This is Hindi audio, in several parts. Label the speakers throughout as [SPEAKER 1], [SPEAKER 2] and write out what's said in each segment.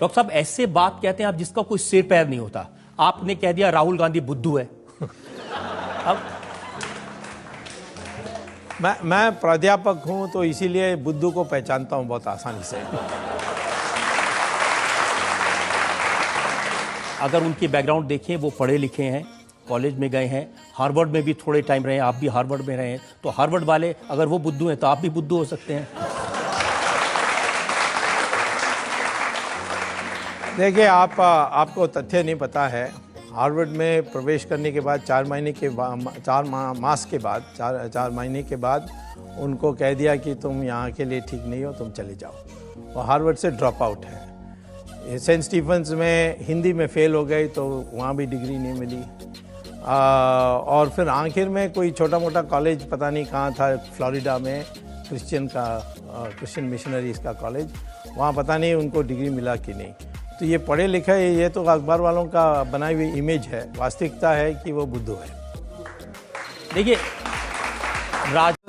[SPEAKER 1] डॉक्टर साहब ऐसे बात कहते हैं आप जिसका कोई सिर पैर नहीं होता। आपने कह दिया राहुल गांधी बुद्धू है। अब
[SPEAKER 2] मैं प्राध्यापक हूं तो इसीलिए बुद्धू को पहचानता हूं बहुत आसानी से।
[SPEAKER 1] अगर उनकी बैकग्राउंड देखें, वो पढ़े लिखे हैं, कॉलेज में गए हैं, हार्वर्ड में भी थोड़े टाइम रहे हैं, आप भी हार्वर्ड में रहे हैं, तो हार्वर्ड वाले अगर वो बुद्धू हैं तो आप भी बुद्धू हो सकते हैं।
[SPEAKER 2] देखिए, आपको तथ्य नहीं पता है। हार्वर्ड में प्रवेश करने के बाद 4 महीने के बाद उनको कह दिया कि तुम यहाँ के लिए ठीक नहीं हो, तुम चले जाओ। और हार्वर्ड से ड्रॉप आउट है। सेंट स्टीफन्स में हिंदी में फेल हो गए तो वहाँ भी डिग्री नहीं मिली। और फिर आखिर में कोई छोटा मोटा कॉलेज पता नहीं कहाँ था, फ्लोरिडा में क्रिश्चियन मिशनरीज़ का कॉलेज, वहाँ पता नहीं उनको डिग्री मिला कि नहीं। तो ये पढ़े लिखे, ये तो अखबार वालों का बनाई हुई इमेज है। वास्तविकता है कि वो बुद्धू है।
[SPEAKER 1] देखिए,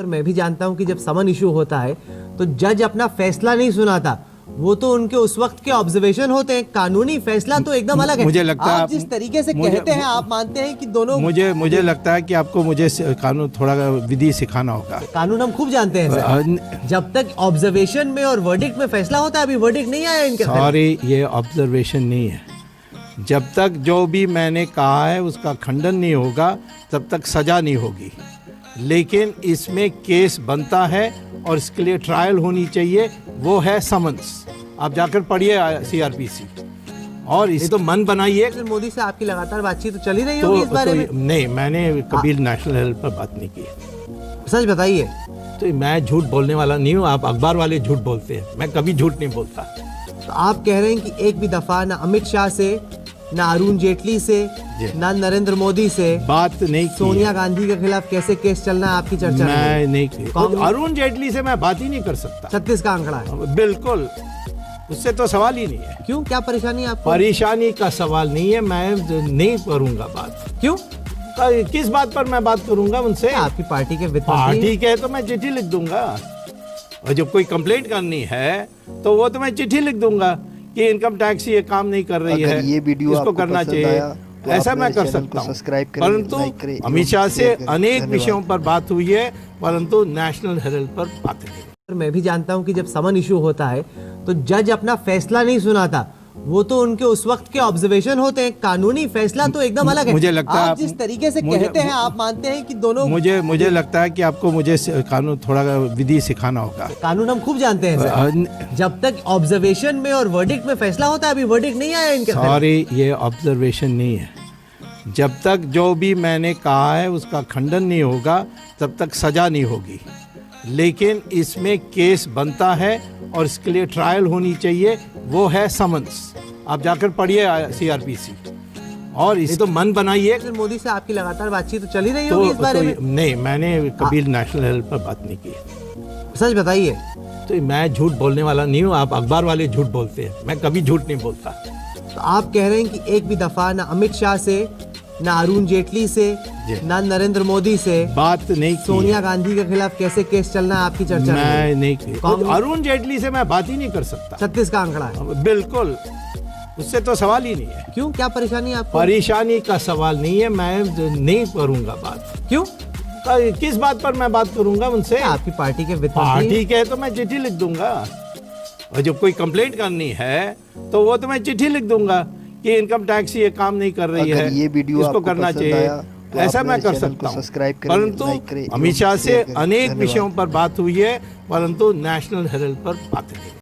[SPEAKER 3] मैं भी जानता हूं कि जब समन इशू होता है तो जज अपना फैसला नहीं सुनाता, वो तो उनके उस वक्त के ऑब्जर्वेशन होते हैं। कानूनी फैसला तो एकदम अलग है।
[SPEAKER 2] मुझे लगता है
[SPEAKER 3] आप जिस तरीके से कहते हैं, आप मानते हैं कि दोनों,
[SPEAKER 2] मुझे लगता है कि आपको मुझे कानून थोड़ा विधि सिखाना होगा।
[SPEAKER 3] कानून हम खूब जानते हैं सर। जब तक ऑब्जर्वेशन में और वर्डिक्ट में फैसला होता है, अभी वर्डिक्ट नहीं आया इनके।
[SPEAKER 2] सॉरी, ये ऑब्जर्वेशन नहीं है। जब तक जो भी मैंने कहा है उसका खंडन नहीं होगा तब तक सजा नहीं होगी। लेकिन इसमें केस बनता है और इसके लिए ट्रायल होनी चाहिए, वो है समन्स। आप जाकर पढ़िए CRPC। और इसे तो मन बनाइए।
[SPEAKER 3] मोदी से आपकी लगातार बातचीत तो चली रही होगी इस बारे में?
[SPEAKER 2] नहीं, मैंने कभी नेशनल हेल्थ पर बात नहीं की।
[SPEAKER 3] सच बताइए।
[SPEAKER 2] तो मैं झूठ बोलने वाला नहीं हूँ। आप अखबार वाले झूठ बोलते हैं, मैं कभी झूठ नहीं बोलता।
[SPEAKER 3] तो आप कह रहे हैं कि एक भी दफा ना अमित शाह से, ना अरुण जेटली से, ना नरेंद्र मोदी से
[SPEAKER 2] बात नहीं की।
[SPEAKER 3] सोनिया गांधी के खिलाफ कैसे केस चलना है आपकी चर्चा
[SPEAKER 2] मैं नहीं की। अरुण जेटली से मैं बात ही नहीं कर सकता।
[SPEAKER 3] 36 का आंकड़ा है।
[SPEAKER 2] बिल्कुल, उससे तो सवाल ही नहीं है।
[SPEAKER 3] क्यों, क्या परेशानी है आपको?
[SPEAKER 2] परेशानी का सवाल नहीं है, मैं नहीं करूंगा बात।
[SPEAKER 3] क्यों?
[SPEAKER 2] किस बात पर मैं बात करूंगा उनसे?
[SPEAKER 3] आपकी पार्टी के वित्त
[SPEAKER 2] पार्टी के तो मैं चिट्ठी लिख दूंगा। और जब कोई कंप्लेंट करनी है तो वो तो मैं चिट्ठी लिख दूंगा कि इनकम टैक्स ये काम नहीं कर रही है,
[SPEAKER 4] ये वीडियो
[SPEAKER 2] इसको करना चाहिए। तो ऐसा मैं कर सकता हूँ। परंतु अमित शाह से अनेक विषयों पर बात हुई है, परंतु नेशनल हेराल्ड पर बात नहीं।
[SPEAKER 3] मैं भी जानता हूं कि जब समन इशू होता है तो जज अपना फैसला नहीं सुनाता, वो तो उनके उस वक्त के ऑब्जर्वेशन होते हैं। कानूनी फैसला तो एकदम अलग है।
[SPEAKER 2] मुझे लगता है
[SPEAKER 3] आप जिस तरीके से कहते हैं, आप मानते हैं कि दोनों,
[SPEAKER 2] मुझे लगता है कि आपको मुझे कानून थोड़ा विधि सिखाना होगा।
[SPEAKER 3] कानून हम खूब जानते हैं सर। जब तक ऑब्जर्वेशन में और वर्डिक्ट में फैसला होता है, अभी वर्डिक्ट नहीं आया इनके।
[SPEAKER 2] सॉरी, ये ऑब्जर्वेशन नहीं है। जब तक जो भी मैंने कहा है उसका खंडन नहीं होगा तब तक सजा नहीं होगी। लेकिन इसमें केस बनता है और इसके लिए ट्रायल होनी चाहिए, वो है समन्स। आप जाकर पढ़िए CRPC। और इसे तो मन बनाइए।
[SPEAKER 3] मोदी से आपकी लगातार बातचीत तो चली रही होगी इस बारे में?
[SPEAKER 2] नहीं, मैंने कभी नेशनल हेल्थ पर बात नहीं की।
[SPEAKER 3] सच बताइए।
[SPEAKER 2] तो मैं झूठ बोलने वाला नहीं हूँ। आप अखबार वाले झूठ बोलते हैं, मैं कभी झूठ नहीं बोलता।
[SPEAKER 3] तो आप कह रहे हैं कि एक भी दफा ना अमित शाह से, ना अरुण जेटली से, ना नरेंद्र मोदी से
[SPEAKER 2] बात नहीं की।
[SPEAKER 3] सोनिया गांधी के खिलाफ कैसे केस चलना है आपकी चर्चा
[SPEAKER 2] मैं नहीं की। अरुण जेटली से मैं बात ही नहीं कर सकता।
[SPEAKER 3] 36 का आंकड़ा है।
[SPEAKER 2] बिल्कुल, उससे तो सवाल ही नहीं है।
[SPEAKER 3] क्यों, क्या परेशानी है आपको?
[SPEAKER 2] परेशानी का सवाल नहीं है, मैं नहीं करूंगा बात।
[SPEAKER 3] क्यों?
[SPEAKER 2] किस बात पर मैं बात करूंगा उनसे?
[SPEAKER 3] आपकी पार्टी के वित्त
[SPEAKER 2] पार्टी के तो मैं चिट्ठी लिख दूंगा। और जब कोई कंप्लेंट करनी है तो वो तो मैं चिट्ठी लिख दूंगा कि इनकम टैक्स ये काम नहीं कर रही है,
[SPEAKER 4] ये वीडियो
[SPEAKER 2] इसको करना चाहिए। ऐसा मैं कर सकता हूँ। परंतु अमित शाह से अनेक विषयों पर बात हुई है, परंतु नेशनल हेराल्ड पर बात नहीं।